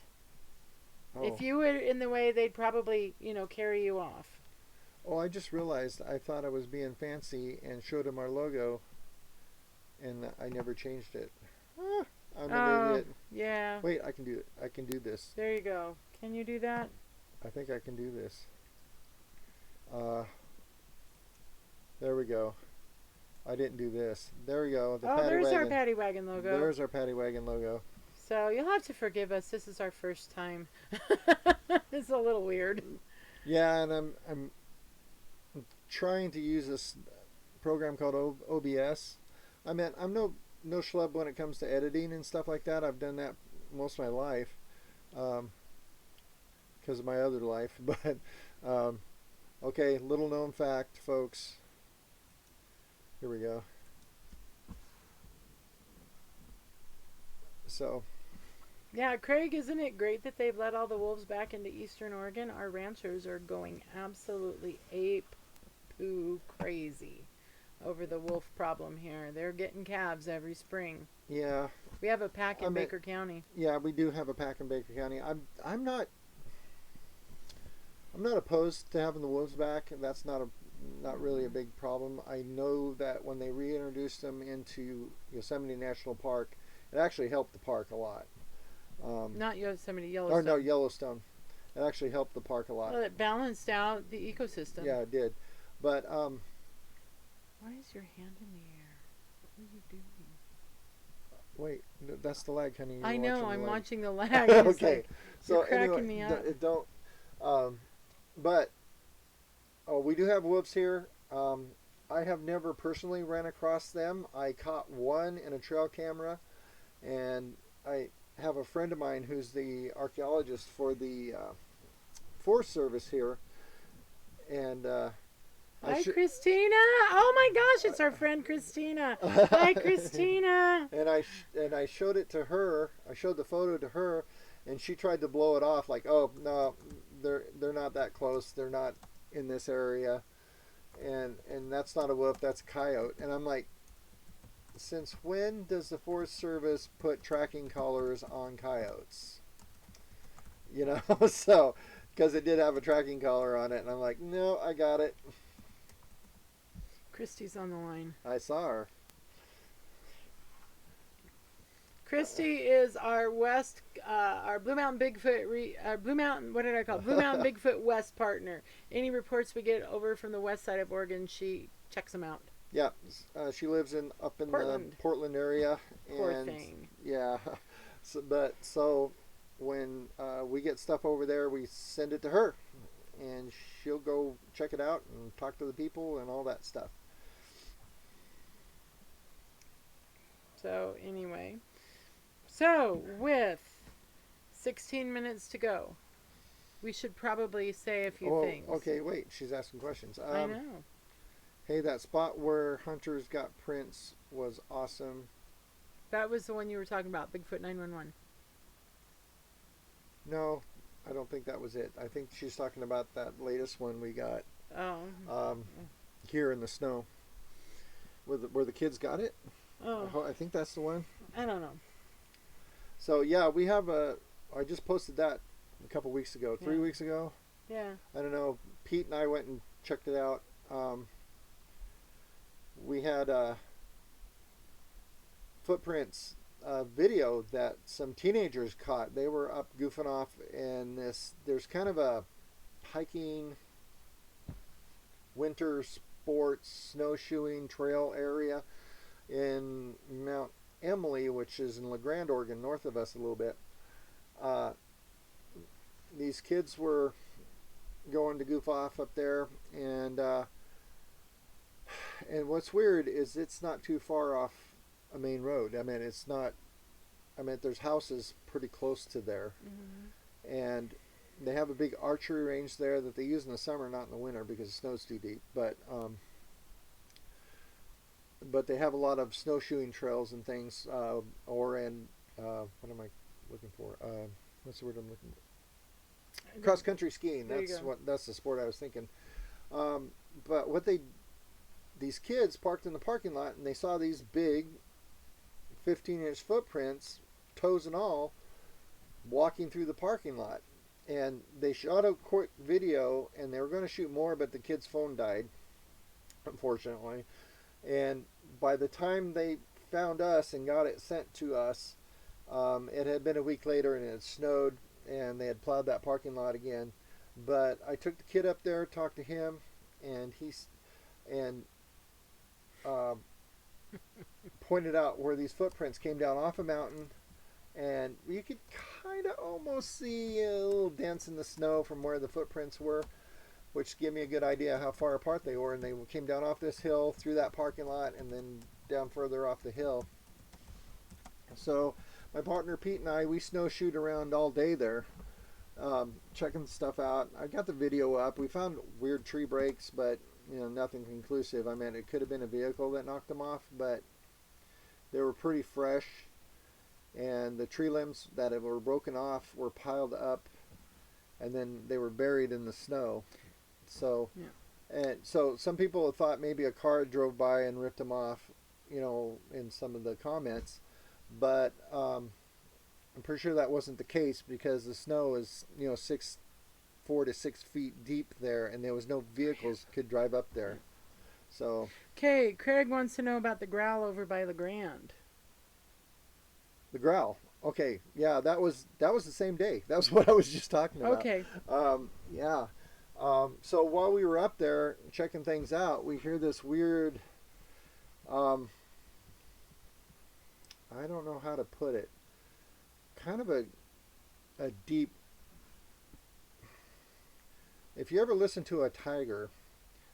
Oh. If you were in the way, they'd probably, carry you off. Oh, I just realized I thought I was being fancy and showed him our logo, and I never changed it. I'm an idiot. Yeah. Wait, I can do it. I can do this. There you go. Can you do that? I think I can do this. There we go. I didn't do this. There we go. There's our Patty Wagon logo. There's our Patty Wagon logo. So you'll have to forgive us. This is our first time. It's a little weird. Yeah, and I'm trying to use this program called OBS. I mean, I'm no schlub when it comes to editing and stuff like that. I've done that most of my life because of my other life. But okay, little known fact, folks. Here we go. So. Yeah, Craig, isn't it great that they've let all the wolves back into eastern Oregon? Our ranchers are going absolutely ape-poo crazy over the wolf problem here. They're getting calves every spring. Yeah. We have a pack in Baker County. Yeah, we do have a pack in Baker County. I'm not opposed to having the wolves back. That's not really a big problem. I know that when they reintroduced them into Yosemite National Park, it actually helped the park a lot. Not Yosemite, Yellowstone. Or no, Yellowstone. It actually helped the park a lot. Well, it balanced out the ecosystem. Yeah, it did. But why is your hand in the air? What are you doing? Wait, that's the lag, honey. I know. I'm watching the lag. Okay, like, so you're cracking anyway, me up. Don't. But we do have wolves here. I have never personally ran across them. I caught one in a trail camera, and I have a friend of mine who's the archaeologist for the Forest Service here, and hi, Christina. Oh my gosh, it's our friend Christina. Hi, Christina. And I showed it to her. I showed the photo to her, and she tried to blow it off like, oh no, they're not that close. They're not in this area, and that's not a wolf. That's a coyote. And I'm like, since when does the Forest Service put tracking collars on coyotes? So because it did have a tracking collar on it, and I'm like, no, I got it. Christy's on the line. I saw her. Christy is our our Blue Mountain Bigfoot, Blue Mountain, what did I call it? Blue Mountain Bigfoot West partner. Any reports we get over from the west side of Oregon, she checks them out. Yeah, she lives up in Portland. the Portland area. Poor And thing. yeah, so when we get stuff over there, we send it to her, and she'll go check it out and talk to the people and all that stuff. So anyway, so with 16 minutes to go, we should probably say a few things. Okay, wait. She's asking questions. I know. Hey, that spot where hunters got prints was awesome. That was the one you were talking about, Bigfoot 911. No, I don't think that was it. I think she's talking about that latest one we got. Oh. Here in the snow. Where the kids got it. Oh. I think that's the one. I don't know. So yeah, we have I just posted that a couple weeks ago, 3 weeks ago. Yeah. I don't know. Pete and I went and checked it out. We had footprints video that some teenagers caught. They were up goofing off in this. There's kind of a hiking, winter sports, snowshoeing trail area in Mount Emily, which is in La Grande, Oregon, north of us a little bit. These kids were going to goof off up there, and what's weird is it's not too far off a main road. I mean, it's not. I mean, there's houses pretty close to there, and they have a big archery range there that they use in the summer, not in the winter because the snow's too deep. But they have a lot of snowshoeing trails and things, what am I looking for? What's the word I'm looking for? Cross country skiing. That's the sport I was thinking. But these kids parked in the parking lot and they saw these big 15-inch footprints, toes and all, walking through the parking lot. And they shot a quick video, and they were going to shoot more, but the kid's phone died, unfortunately. And by the time they found us and got it sent to us, it had been a week later and it had snowed, and they had plowed that parking lot again. But I took the kid up there, talked to him, and pointed out where these footprints came down off a mountain, and you could kind of almost see a little dents in the snow from where the footprints were, which gave me a good idea how far apart they were. And they came down off this hill, through that parking lot, and then down further off the hill. So my partner Pete and I, we snowshoed around all day there, checking stuff out. I got the video up. We found weird tree breaks, but nothing conclusive. I mean, it could have been a vehicle that knocked them off, but they were pretty fresh. And the tree limbs that were broken off were piled up, and then they were buried in the snow. So, and so some people have thought maybe a car drove by and ripped them off, in some of the comments. But I'm pretty sure that wasn't the case, because the snow is 4 to 6 feet deep there, and there was no vehicles could drive up there. So. Okay, Craig wants to know about the growl over by La Grande. The growl. Okay, yeah, that was the same day. That was what I was just talking about. Okay. Yeah. So while we were up there checking things out, we hear this weird. I don't know how to put it. Kind of a deep. If you ever listen to a tiger,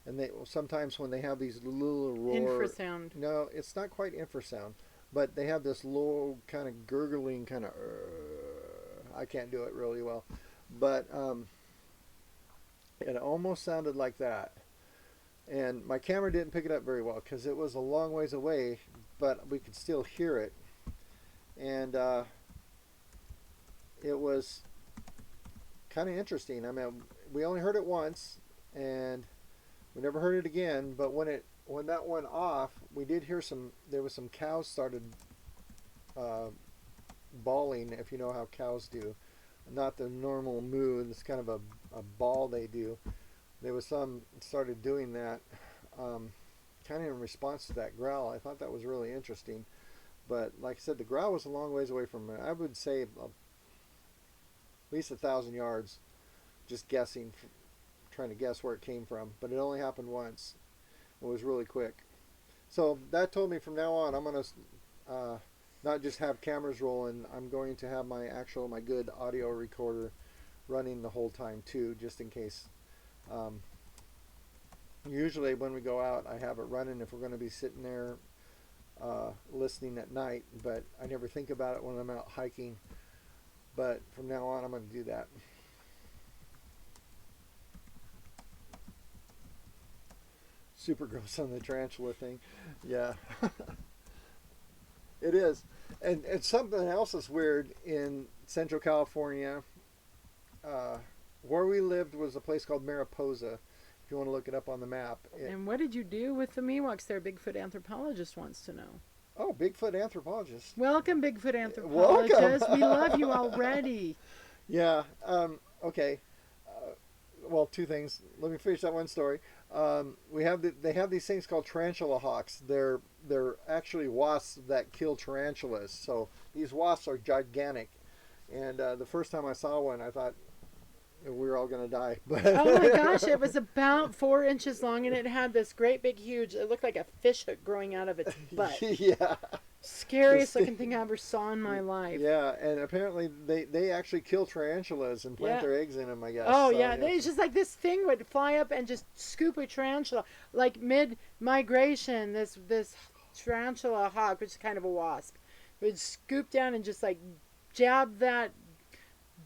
and sometimes when they have these little roar. Infrasound. No, it's not quite infrasound. But they have this low kind of gurgling kind of. I can't do it really well, but it almost sounded like that. And my camera didn't pick it up very well because it was a long ways away, but we could still hear it. And it was kind of interesting. I mean, we only heard it once, and we never heard it again. But when that went off, we did hear there was some cows started bawling, if you know how cows do. Not the normal moo, it's kind of a bawl they do. There was some started doing that, kind of in response to that growl. I thought that was really interesting. But like I said, the growl was a long ways away from it. I would say at least 1,000 yards, just guessing, trying to guess where it came from. But it only happened once. It was really quick. So that told me from now on, I'm going to not just have cameras rolling. I'm going to have my good audio recorder running the whole time too, just in case. Usually when we go out, I have it running if we're going to be sitting there listening at night, but I never think about it when I'm out hiking. But from now on, I'm going to do that. Super gross on the tarantula thing. Yeah. It is. And something else is weird in Central California. Where we lived was a place called Mariposa, if you want to look it up on the map. And what did you do with the Miwoks there? Bigfoot anthropologist wants to know. Oh, Bigfoot anthropologist. Welcome, Bigfoot anthropologist. Welcome. We love you already. Yeah. Okay. Well, two things. Let me finish that one story. They have these things called tarantula hawks. They're actually wasps that kill tarantulas. So these wasps are gigantic. And the first time I saw one, I thought we were all going to die. But Oh my gosh, it was about 4 inches long, and it had this great big huge, it looked like a fish hook growing out of its butt. Yeah. Scariest looking thing I ever saw in my life. Yeah, and apparently they actually kill tarantulas and plant their eggs in them, I guess. Oh, so, yeah. It's just like this thing would fly up and just scoop a tarantula. Like mid-migration, this tarantula hawk, which is kind of a wasp, would scoop down and just like jab that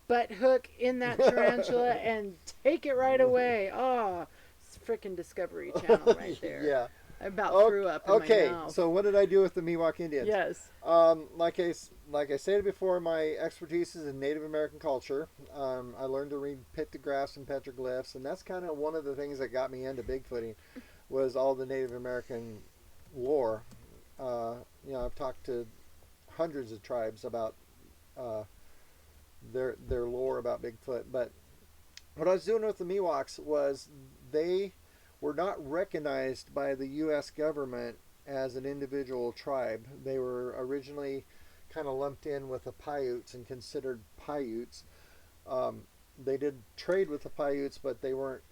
butt hook in that tarantula and take it right away. Oh, it's freaking Discovery Channel right there. Yeah. I about threw up in my mouth. So what did I do with the Miwok Indians? Yes. Like I stated before, my expertise is in Native American culture. I learned to read pictographs and petroglyphs, and that's kind of one of the things that got me into Bigfooting, was all the Native American lore. I've talked to hundreds of tribes about their lore about Bigfoot, but what I was doing with the Miwoks was they were not recognized by the U.S. government as an individual tribe. They were originally kind of lumped in with the Paiutes and considered Paiutes. They did trade with the Paiutes, but they weren't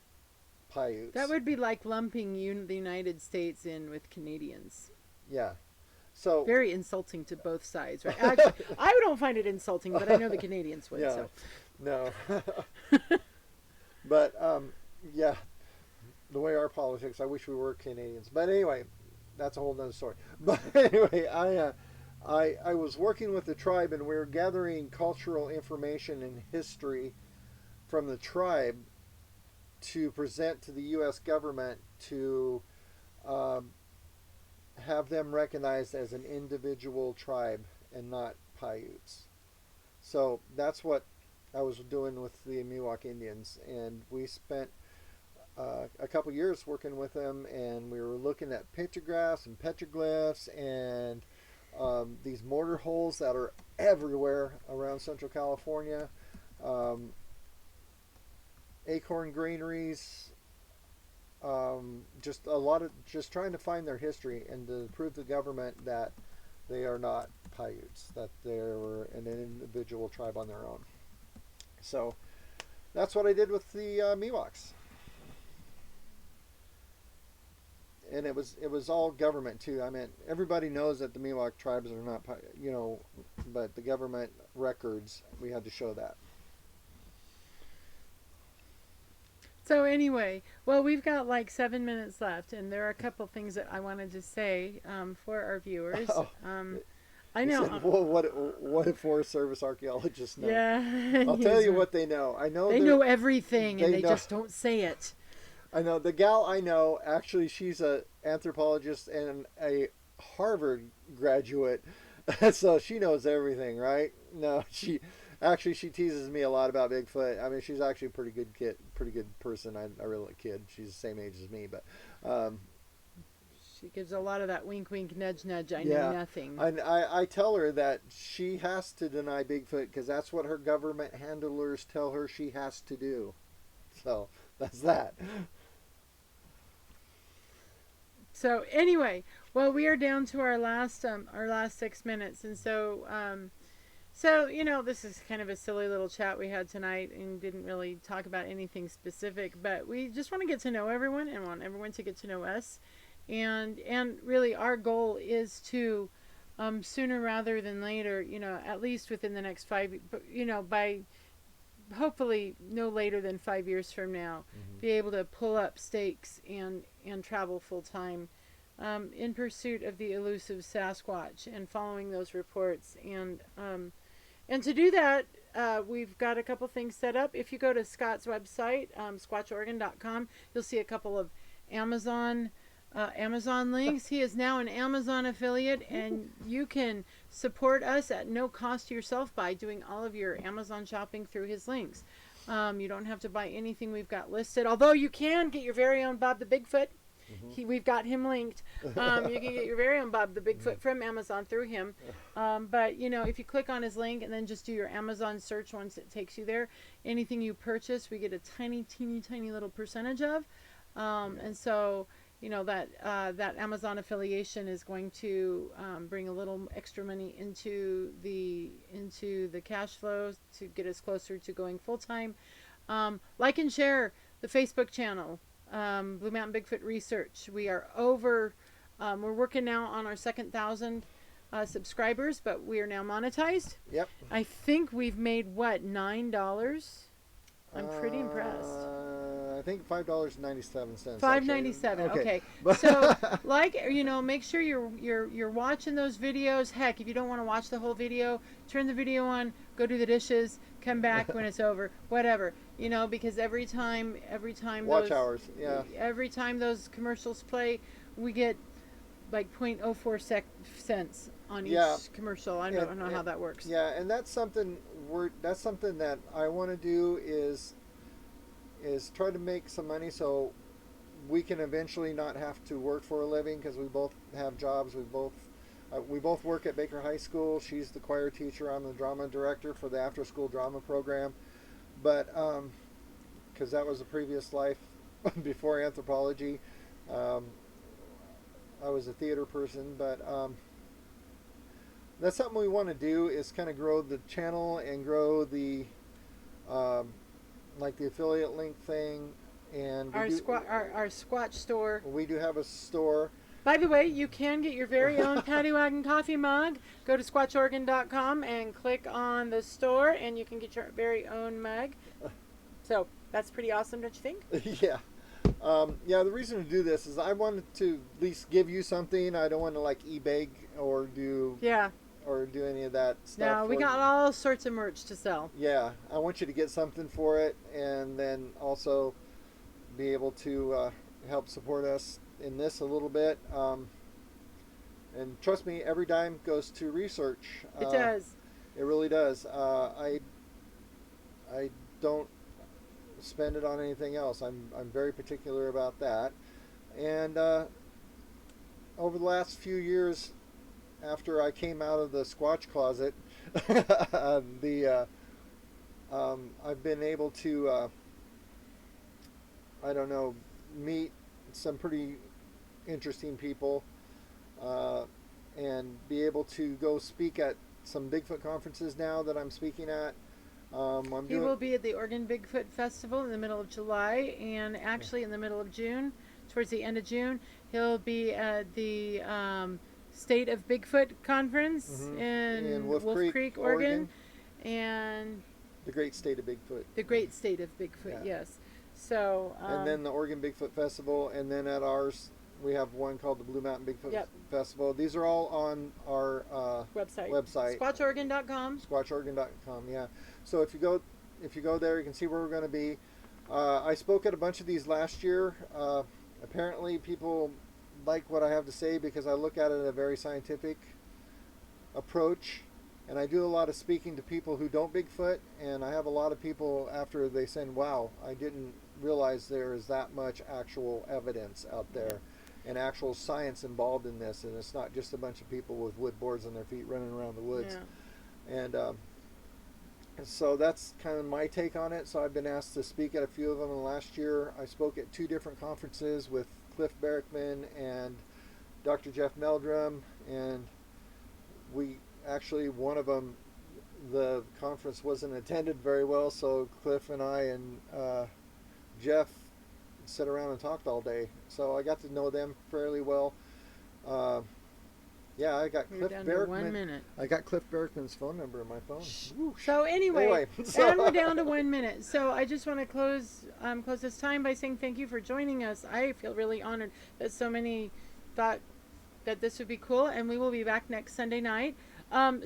Paiutes. That would be like lumping the United States in with Canadians. Yeah. So very insulting to both sides, right? Actually, I don't find it insulting, but I know the Canadians would. Yeah. So. No. But yeah, the way our politics, I wish we were Canadians. But anyway, that's a whole nother story. But anyway, I was working with the tribe, and we were gathering cultural information and history from the tribe to present to the U.S. government to have them recognized as an individual tribe and not Paiutes. So that's what I was doing with the Miwok Indians, and we spent a couple years working with them, and we were looking at pictographs and petroglyphs and these mortar holes that are everywhere around Central California, acorn granaries, just a lot of just trying to find their history and to prove to the government that they are not Paiutes, that they were an individual tribe on their own. So that's what I did with the Miwoks. And it was all government too. I mean, everybody knows that the Miwok tribes are not, but the government records, we had to show that. So anyway, well, we've got like 7 minutes left, and there are a couple things that I wanted to say for our viewers. I know. Said, well, what if Forest Service archaeologists know? Yeah. I'll tell you what they know. I know they know everything, and they know. just don't say it. I know the gal I know. Actually, she's an anthropologist and a Harvard graduate, so she knows everything, right? No, she teases me a lot about Bigfoot. I mean, she's actually a pretty good person. I really like kid. She's the same age as me, but she gives a lot of that wink, wink, nudge, nudge. I know nothing. I tell her that she has to deny Bigfoot because that's what her government handlers tell her she has to do. So that's that. So anyway, Well, we are down to our last 6 minutes, and so this is kind of a silly little chat we had tonight, and didn't really talk about anything specific, but we just want to get to know everyone and want everyone to get to know us, and really our goal is to sooner rather than later, at least within the next by hopefully no later than 5 years from now, be able to pull up stakes and travel full time in pursuit of the elusive Sasquatch and following those reports. And to do that, we've got a couple things set up. If you go to Scott's website, squatchorgan.com, you'll see a couple of Amazon links. He is now an Amazon affiliate, and you can support us at no cost to yourself by doing all of your Amazon shopping through his links. You don't have to buy anything we've got listed, although you can get your very own Bob the Bigfoot. We've got him linked. You can get your very own Bob the Bigfoot from Amazon through him. But if you click on his link and then just do your Amazon search once it takes you there, anything you purchase, we get a teeny tiny little percentage of. And so that Amazon affiliation is going to bring a little extra money into the cash flow to get us closer to going full time. Like and share the Facebook channel, Blue Mountain Bigfoot Research. We are over. We're working now on our second 1,000 subscribers, but we are now monetized. Yep. I think we've made $9. I'm pretty impressed. I think $5.97. $5.97. Okay. So, make sure you're watching those videos. Heck, if you don't want to watch the whole video, turn the video on, go do the dishes, come back when it's over, whatever. Because every time Watch hours. Yeah. Every time those commercials play, we get like 0.04 cents on each commercial. I don't know how that works. Yeah, and that's something that I want to do is try to make some money so we can eventually not have to work for a living, because we both have jobs. We both work at Baker High School. She's the choir teacher. I'm the drama director for the after school drama program. But because that was a previous life before anthropology. I was a theater person, but that's something we want to do, is kind of grow the channel and grow the like the affiliate link thing, and our Squatch store. We do have a store. By the way, you can get your very own Patty Wagon coffee mug. Go to squatchorgan.com and click on the store, and you can get your very own mug. So that's pretty awesome, don't you think? Yeah. The reason to do this is I wanted to at least give you something. I don't want to like eBay or do any of that stuff. No, we got all sorts of merch to sell. Yeah, I want you to get something for it, and then also be able to help support us in this a little bit. And trust me, every dime goes to research. It does. It really does. I don't spend it on anything else. I'm very particular about that. And over the last few years, after I came out of the Squatch closet, I've been able to meet some pretty interesting people, and be able to go speak at some Bigfoot conferences now that I'm speaking at. He will be at the Oregon Bigfoot Festival in the middle of July, and actually in the middle of June, towards the end of June, he'll be at the State of Bigfoot Conference in Wolf Creek, Oregon, and the Great State of Bigfoot. The Great State of Bigfoot, yes. So and then the Oregon Bigfoot Festival, and then at ours we have one called the Blue Mountain Bigfoot Festival. These are all on our website. Squatchorgan.com. Squatchorgan.com, yeah. So if you go there, you can see where we're going to be. I spoke at a bunch of these last year. Apparently people like what I have to say because I look at it a very scientific approach, and I do a lot of speaking to people who don't Bigfoot, and I have a lot of people after they say, wow, I didn't realize there is that much actual evidence out there and actual science involved in this, and it's not just a bunch of people with wood boards on their feet running around the woods. And so that's kind of my take on it. So I've been asked to speak at a few of them in the last year. I spoke at 2 different conferences with Cliff Barrickman and Dr. Jeff Meldrum, and we actually, one of them, the conference wasn't attended very well, so Cliff and I and Jeff sat around and talked all day. So I got to know them fairly well. Uh, yeah, I got We're Cliff down to Berkman. 1 minute. I got Cliff Berkman's phone number in my phone. Whoosh. So anyway, So- and we're down to 1 minute. So I just want to close this time by saying thank you for joining us. I feel really honored that so many thought that this would be cool, and we will be back next Sunday night.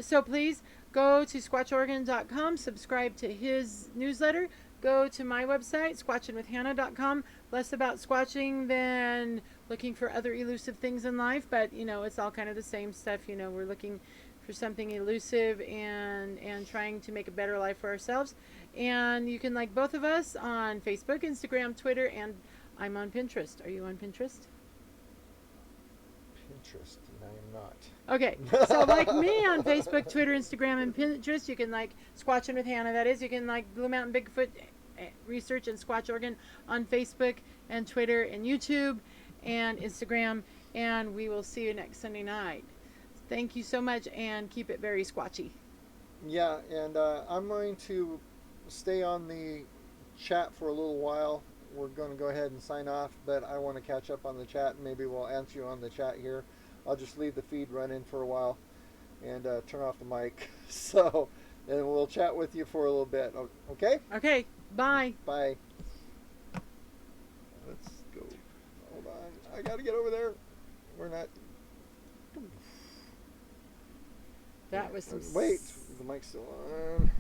So please go to squatchoregon.com, subscribe to his newsletter. Go to my website, squatchingwithhannah.com. Less about squatching than looking for other elusive things in life, but you know, it's all kind of the same stuff. You know, we're looking for something elusive and trying to make a better life for ourselves. And you can like both of us on Facebook, Instagram, Twitter, and I'm on Pinterest. Are you on Pinterest? Pinterest, and I am not. Okay, so like me on Facebook, Twitter, Instagram, and Pinterest. You can like Squatching with Hannah. That is, you can like Blue Mountain Bigfoot Research and Squatch Oregon on Facebook and Twitter and YouTube and Instagram. And we will see you next Sunday night. Thank you so much, and keep it very squatchy. Yeah, and I'm going to stay on the chat for a little while. We're going to go ahead and sign off, but I want to catch up on the chat, and maybe we'll answer you on the chat here. I'll just leave the feed running for a while and turn off the mic. So, and we'll chat with you for a little bit. Okay? Okay, bye. Bye. Let's go. Hold on. I got to get over there. We're not. That was some. Wait. The mic's still on.